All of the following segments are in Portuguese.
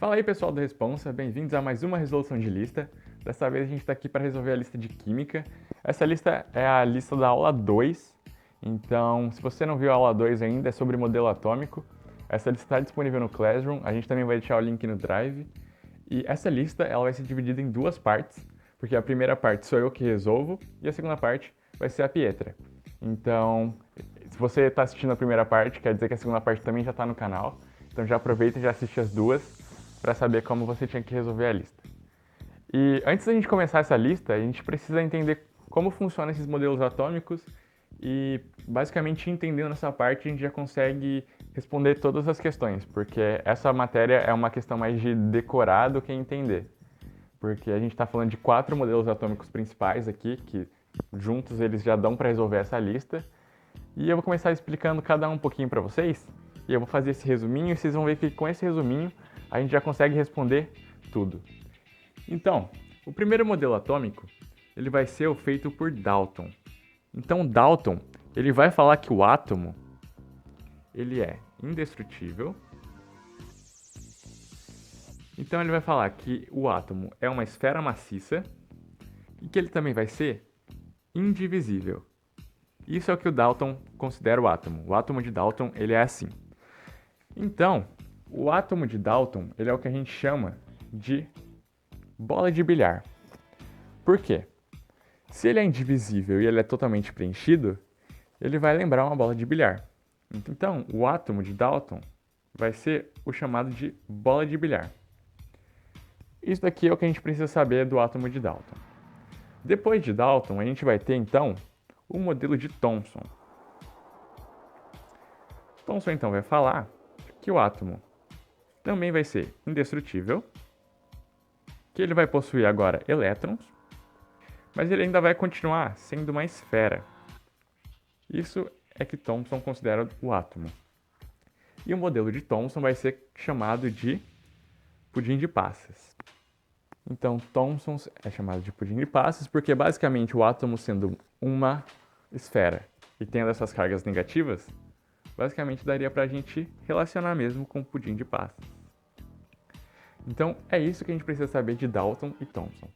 Fala aí pessoal do Responsa, bem-vindos a mais uma resolução de lista. Dessa vez a gente está aqui para resolver a lista de Química. Essa lista é a lista da aula 2, então se você não viu a aula 2 ainda, é sobre modelo atômico. Essa lista está disponível no Classroom, a gente também vai deixar o link no Drive. E essa lista ela vai ser dividida em duas partes, porque a primeira parte sou eu que resolvo e a segunda parte vai ser a Pietra. Então, se você está assistindo a primeira parte, quer dizer que a segunda parte também já está no canal. Então já aproveita e já assiste as duas para saber como você tinha que resolver a lista. E antes da gente começar essa lista, a gente precisa entender como funcionam esses modelos atômicos e basicamente entendendo essa parte a gente já consegue responder todas as questões, porque essa matéria é uma questão mais de decorar do que entender. Porque a gente está falando de 4 modelos atômicos principais aqui, que juntos eles já dão para resolver essa lista. E eu vou começar explicando cada um pouquinho para vocês, e eu vou fazer esse resuminho e vocês vão ver que com esse resuminho a gente já consegue responder tudo. Então, o primeiro modelo atômico, ele vai ser o feito por Dalton. Então, Dalton, ele vai falar que o átomo, ele é indestrutível. Então, ele vai falar que o átomo é uma esfera maciça e que ele também vai ser indivisível. Isso é o que o Dalton considera o átomo. O átomo de Dalton, ele é assim. Então, o átomo de Dalton, ele é o que a gente chama de bola de bilhar. Por quê? Se ele é indivisível e ele é totalmente preenchido, ele vai lembrar uma bola de bilhar. Então, o átomo de Dalton vai ser o chamado de bola de bilhar. Isso daqui é o que a gente precisa saber do átomo de Dalton. Depois de Dalton, a gente vai ter, então, o modelo de Thomson. Thomson, então, vai falar que o átomo também vai ser indestrutível, que ele vai possuir agora elétrons, mas ele ainda vai continuar sendo uma esfera. Isso é que Thomson considera o átomo. E o modelo de Thomson vai ser chamado de pudim de passas. Então, Thomson é chamado de pudim de passas porque basicamente o átomo sendo uma esfera e tendo essas cargas negativas, basicamente daria para a gente relacionar mesmo com pudim de passas. Então, é isso que a gente precisa saber de Dalton e Thomson.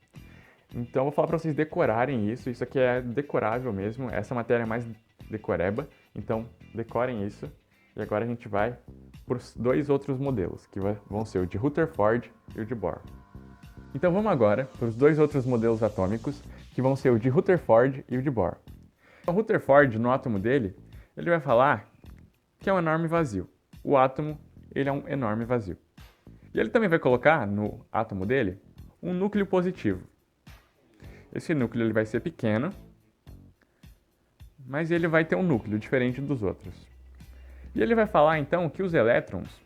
Então, eu vou falar para vocês decorarem isso. Isso aqui é decorável mesmo. Essa matéria é mais decoreba. Então, decorem isso. E agora a gente vai para os 2 outros modelos, que vão ser o de Rutherford e o de Bohr. Então, vamos agora para os 2 outros modelos atômicos, que vão ser o de Rutherford e o de Bohr. O Rutherford, no átomo dele, ele vai falar que é um enorme vazio. O átomo, ele é um enorme vazio. E ele também vai colocar no átomo dele um núcleo positivo. Esse núcleo ele vai ser pequeno, mas ele vai ter um núcleo diferente dos outros. E ele vai falar então que os elétrons,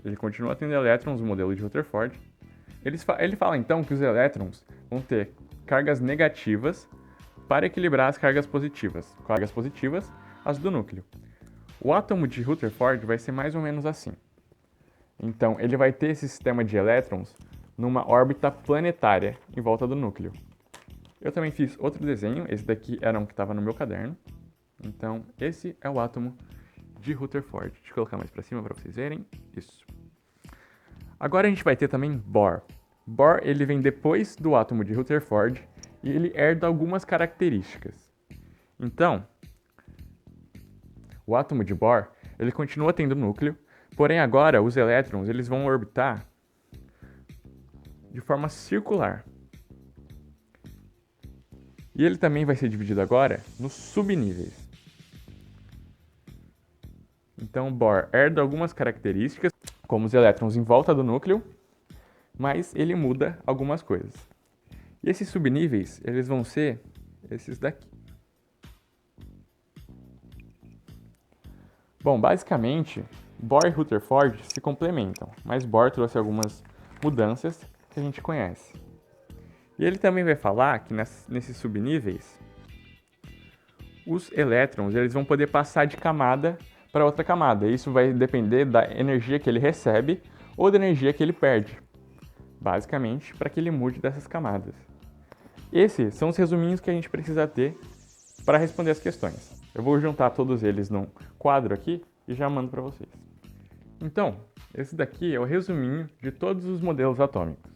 ele continua tendo elétrons no modelo de Rutherford, ele fala então que os elétrons vão ter cargas negativas para equilibrar as cargas positivas, as do núcleo. O átomo de Rutherford vai ser mais ou menos assim. Então, ele vai ter esse sistema de elétrons numa órbita planetária em volta do núcleo. Eu também fiz outro desenho, esse daqui era um que estava no meu caderno. Então, esse é o átomo de Rutherford. Deixa eu colocar mais para cima para vocês verem. Isso. Agora a gente vai ter também Bohr. Bohr, ele vem depois do átomo de Rutherford e ele herda algumas características. Então, o átomo de Bohr, ele continua tendo núcleo, porém agora os elétrons eles vão orbitar de forma circular. E ele também vai ser dividido agora nos subníveis. Então, Bohr herda algumas características, como os elétrons em volta do núcleo, mas ele muda algumas coisas. E esses subníveis, eles vão ser esses daqui. Bom, basicamente, Bohr e Rutherford se complementam, mas Bohr trouxe algumas mudanças que a gente conhece. E ele também vai falar que nesses subníveis, os elétrons eles vão poder passar de camada para outra camada. Isso vai depender da energia que ele recebe ou da energia que ele perde, basicamente, para que ele mude dessas camadas. Esses são os resuminhos que a gente precisa ter para responder as questões. Eu vou juntar todos eles num quadro aqui e já mando para vocês. Então, esse daqui é o resuminho de todos os modelos atômicos.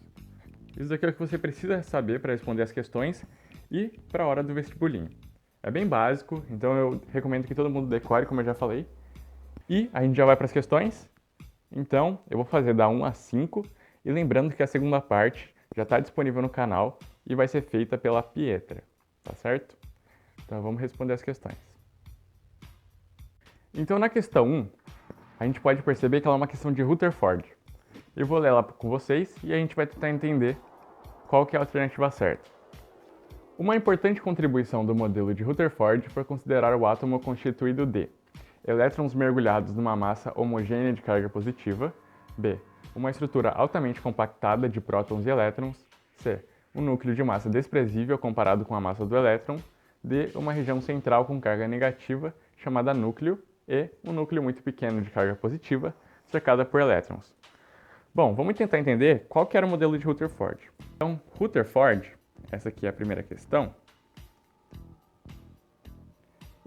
Isso daqui é o que você precisa saber para responder as questões e para a hora do vestibulinho. É bem básico, então eu recomendo que todo mundo decore, como eu já falei. E a gente já vai para as questões. Então, eu vou fazer da 1 a 5, e lembrando que a segunda parte já está disponível no canal e vai ser feita pela Pietra, tá certo? Então vamos responder as questões. Então na questão 1, a gente pode perceber que ela é uma questão de Rutherford. Eu vou ler ela com vocês e a gente vai tentar entender qual que é a alternativa certa. Uma importante contribuição do modelo de Rutherford foi considerar o átomo constituído de elétrons mergulhados numa massa homogênea de carga positiva, b. uma estrutura altamente compactada de prótons e elétrons, c. um núcleo de massa desprezível comparado com a massa do elétron, d. uma região central com carga negativa, chamada núcleo, e um núcleo muito pequeno de carga positiva, cercada por elétrons. Bom, vamos tentar entender qual que era o modelo de Rutherford. Então, Rutherford, essa aqui é a primeira questão.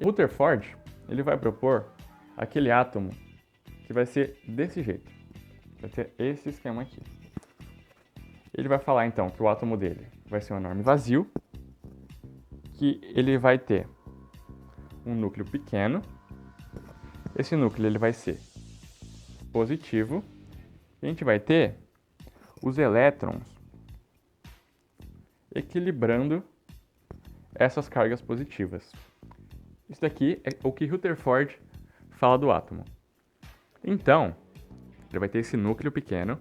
Rutherford, ele vai propor aquele átomo que vai ser desse jeito. Vai ter esse esquema aqui. Ele vai falar então que o átomo dele vai ser um enorme vazio, que ele vai ter um núcleo pequeno. Esse núcleo ele vai ser positivo. E a gente vai ter os elétrons equilibrando essas cargas positivas. Isso daqui é o que Rutherford fala do átomo. Então, ele vai ter esse núcleo pequeno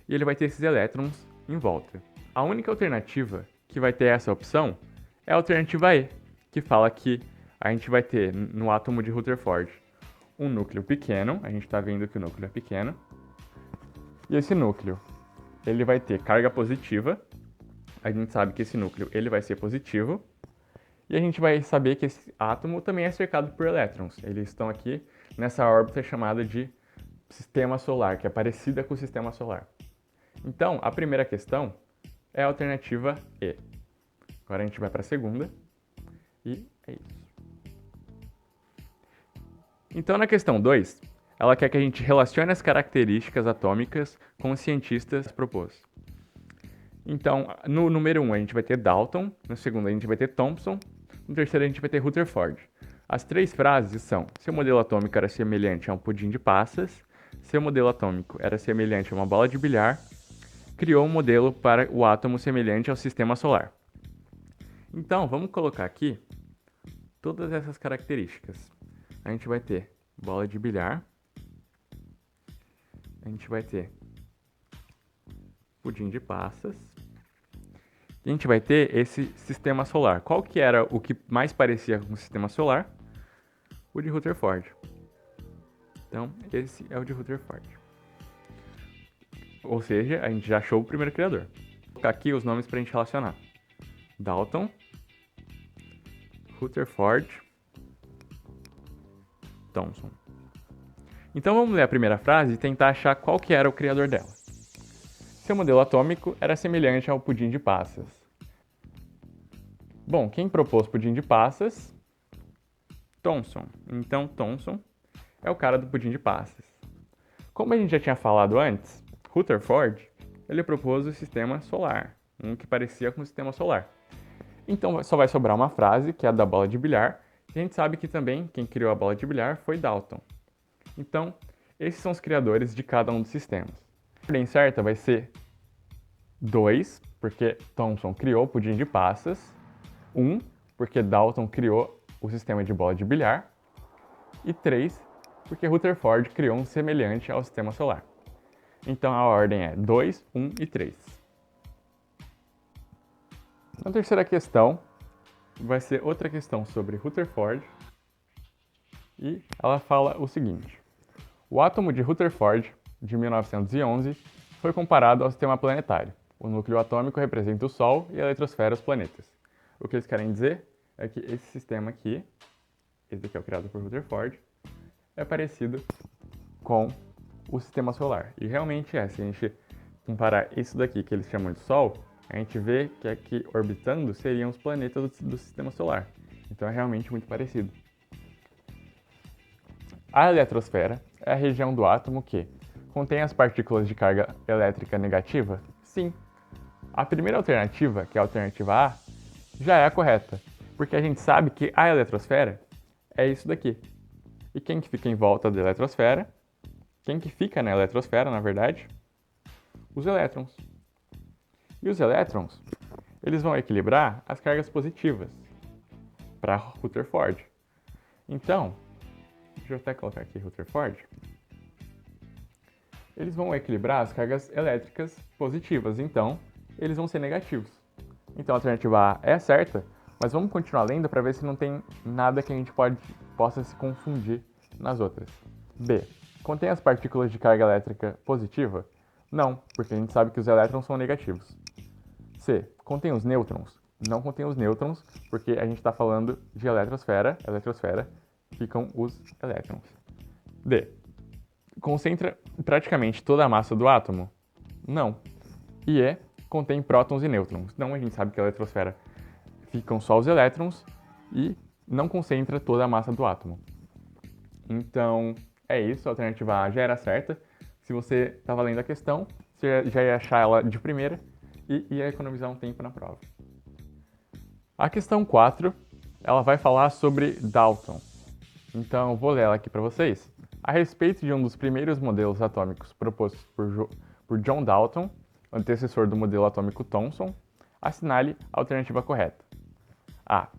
e ele vai ter esses elétrons em volta. A única alternativa que vai ter essa opção é a alternativa E, que fala que a gente vai ter no átomo de Rutherford um núcleo pequeno, a gente está vendo que o núcleo é pequeno, e esse núcleo ele vai ter carga positiva, a gente sabe que esse núcleo ele vai ser positivo, e a gente vai saber que esse átomo também é cercado por elétrons. Eles estão aqui nessa órbita chamada de sistema solar, que é parecida com o sistema solar. Então, a primeira questão é a alternativa E. Agora a gente vai para a segunda, e é isso. Então, na questão 2, ela quer que a gente relacione as características atômicas com os cientistas propôs. Então, no número 1 a gente vai ter Dalton, no segundo a gente vai ter Thomson, no terceiro a gente vai ter Rutherford. As três frases são: seu modelo atômico era semelhante a um pudim de passas, seu modelo atômico era semelhante a uma bola de bilhar, criou um modelo para o átomo semelhante ao sistema solar. Então, vamos colocar aqui todas essas características. A gente vai ter bola de bilhar, a gente vai ter pudim de passas, e a gente vai ter esse sistema solar. Qual que era o que mais parecia com o sistema solar? O de Rutherford. Então, esse é o de Rutherford. Ou seja, a gente já achou o primeiro criador. Vou colocar aqui os nomes para a gente relacionar. Dalton, Rutherford, Thomson. Então vamos ler a primeira frase e tentar achar qual que era o criador dela. Seu modelo atômico era semelhante ao pudim de passas. Bom, quem propôs pudim de passas? Thomson. Então Thomson é o cara do pudim de passas. Como a gente já tinha falado antes, Rutherford, ele propôs o sistema solar, um que parecia com o sistema solar. Então só vai sobrar uma frase, que é a da bola de bilhar, e a gente sabe que também quem criou a bola de bilhar foi Dalton. Então, esses são os criadores de cada um dos sistemas. A ordem certa vai ser 2, porque Thomson criou o pudim de passas, 1, porque Dalton criou o sistema de bola de bilhar, e 3, porque Rutherford criou um semelhante ao sistema solar. Então a ordem é 2, 1 e 3. Na terceira questão, vai ser outra questão sobre Rutherford, e ela fala o seguinte: o átomo de Rutherford, de 1911, foi comparado ao sistema planetário. O núcleo atômico representa o Sol e a eletrosfera os planetas. O que eles querem dizer é que esse sistema aqui, esse daqui é o criado por Rutherford, é parecido com o sistema solar. E realmente é, se a gente comparar isso daqui que eles chamam de Sol, a gente vê que aqui orbitando seriam os planetas do sistema solar. Então é realmente muito parecido. A eletrosfera é a região do átomo que, contém as partículas de carga elétrica negativa? Sim. A primeira alternativa, que é a alternativa A, já é a correta, porque a gente sabe que a eletrosfera é isso daqui. E quem que fica em volta da eletrosfera? Quem que fica na eletrosfera, na verdade? Os elétrons. E os elétrons, eles vão equilibrar as cargas positivas para Rutherford. Então, deixa eu até colocar aqui Rutherford. Eles vão equilibrar as cargas elétricas positivas, então eles vão ser negativos. Então a alternativa A é a certa, mas vamos continuar lendo para ver se não tem nada que a gente possa se confundir nas outras. B. Contém as partículas de carga elétrica positiva? Não, porque a gente sabe que os elétrons são negativos. C. Contém os nêutrons? Não contém os nêutrons, porque a gente está falando de eletrosfera, ficam os elétrons. D. Concentra praticamente toda a massa do átomo? Não. E E. Contém prótons e nêutrons. Não, a gente sabe que a eletrosfera ficam só os elétrons e não concentra toda a massa do átomo. Então, é isso, a alternativa A já era certa. Se você estava lendo a questão, você já ia achar ela de primeira e ia economizar um tempo na prova. A questão 4, ela vai falar sobre Dalton. Então, vou ler ela aqui para vocês. A respeito de um dos primeiros modelos atômicos propostos por John Dalton, antecessor do modelo atômico Thomson, assinale a alternativa correta. A.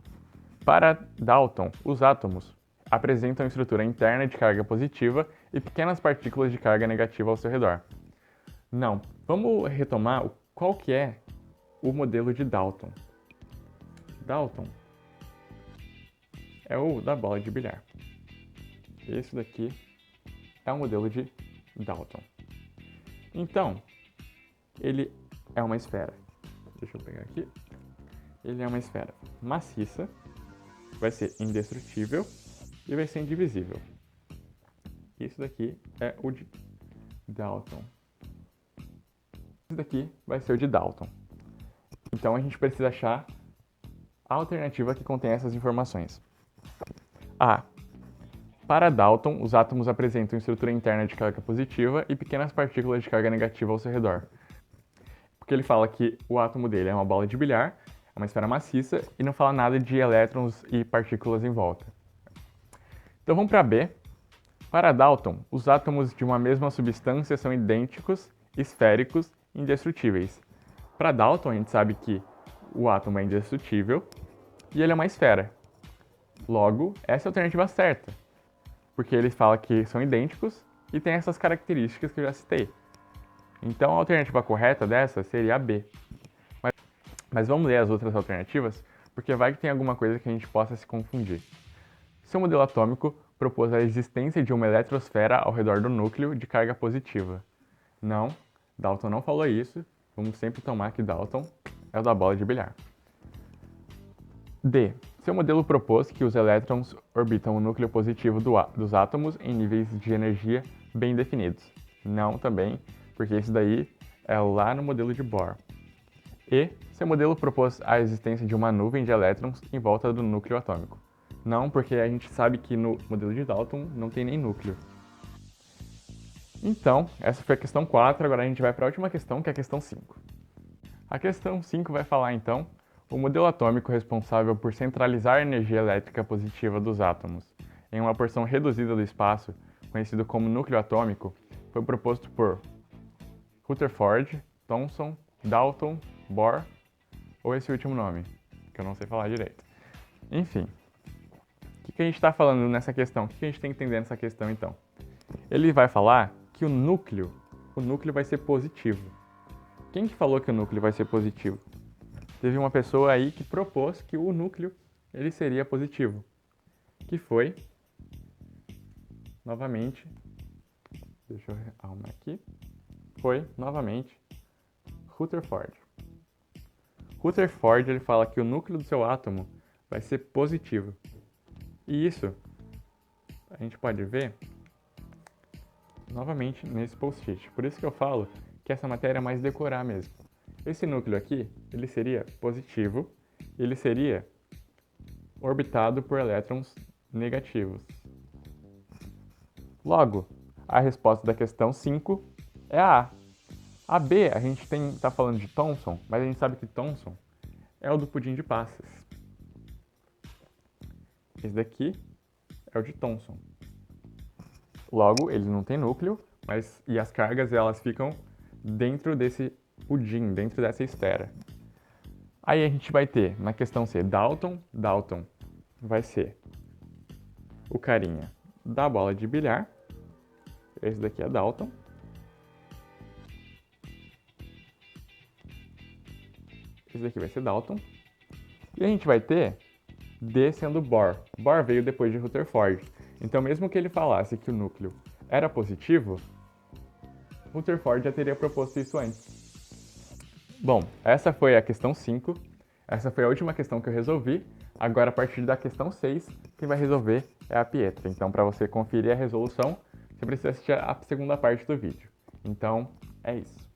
Para Dalton, os átomos apresentam estrutura interna de carga positiva e pequenas partículas de carga negativa ao seu redor. Não. Vamos retomar qual que é o modelo de Dalton. Dalton é o da bola de bilhar. Esse daqui é o modelo de Dalton. Então, ele é uma esfera. Deixa eu pegar aqui. Ele é uma esfera maciça, vai ser indestrutível e vai ser indivisível. Isso daqui é o de Dalton. Esse daqui vai ser o de Dalton. Então a gente precisa achar a alternativa que contém essas informações. A. Para Dalton, os átomos apresentam estrutura interna de carga positiva e pequenas partículas de carga negativa ao seu redor. Porque ele fala que o átomo dele é uma bola de bilhar, é uma esfera maciça, e não fala nada de elétrons e partículas em volta. Então vamos para B. Para Dalton, os átomos de uma mesma substância são idênticos, esféricos e indestrutíveis. Para Dalton, a gente sabe que o átomo é indestrutível e ele é uma esfera. Logo, essa é a alternativa certa, porque ele fala que são idênticos e tem essas características que eu já citei. Então a alternativa correta dessa seria a B. Mas vamos ler as outras alternativas, porque vai que tem alguma coisa que a gente possa se confundir. Seu modelo atômico propôs a existência de uma eletrosfera ao redor do núcleo de carga positiva. Não, Dalton não falou isso. Vamos sempre tomar que Dalton é o da bola de bilhar. D. Seu modelo propôs que os elétrons orbitam o núcleo positivo dos átomos em níveis de energia bem definidos. Não, também, porque isso daí é lá no modelo de Bohr. E. Seu modelo propôs a existência de uma nuvem de elétrons em volta do núcleo atômico. Não, porque a gente sabe que no modelo de Dalton não tem nem núcleo. Então, essa foi a questão 4, agora a gente vai para a última questão, que é a questão 5. A questão 5 vai falar, então, o modelo atômico responsável por centralizar a energia elétrica positiva dos átomos em uma porção reduzida do espaço, conhecido como núcleo atômico, foi proposto por Rutherford, Thomson, Dalton, Bohr ou esse último nome, que eu não sei falar direito. Enfim, o que a gente está falando nessa questão? O que a gente tem que entender nessa questão, então? Ele vai falar que o núcleo vai ser positivo. Quem que falou que o núcleo vai ser positivo? Teve uma pessoa aí que propôs que o núcleo ele seria positivo, que foi, novamente, deixa eu arrumar aqui, foi, novamente, Rutherford. Rutherford ele fala que o núcleo do seu átomo vai ser positivo. E isso a gente pode ver novamente nesse post-it. Por isso que eu falo que essa matéria é mais decorar mesmo. Esse núcleo aqui, ele seria positivo, ele seria orbitado por elétrons negativos. Logo, a resposta da questão 5 é a A. A B, a gente tá falando de Thomson, mas a gente sabe que Thomson é o do pudim de passas. Esse daqui é o de Thomson. Logo, ele não tem núcleo, e as cargas elas ficam dentro desse pudim, dentro dessa esfera. Aí a gente vai ter, na questão C, Dalton. Dalton vai ser o carinha da bola de bilhar. Esse daqui é Dalton. Esse daqui vai ser Dalton. E a gente vai ter D sendo Bohr. Bohr veio depois de Rutherford. Então, mesmo que ele falasse que o núcleo era positivo, Rutherford já teria proposto isso antes. Bom, essa foi a questão 5. Essa foi a última questão que eu resolvi. Agora, a partir da questão 6, quem vai resolver é a Pietra. Então, para você conferir a resolução, você precisa assistir a segunda parte do vídeo. Então, é isso.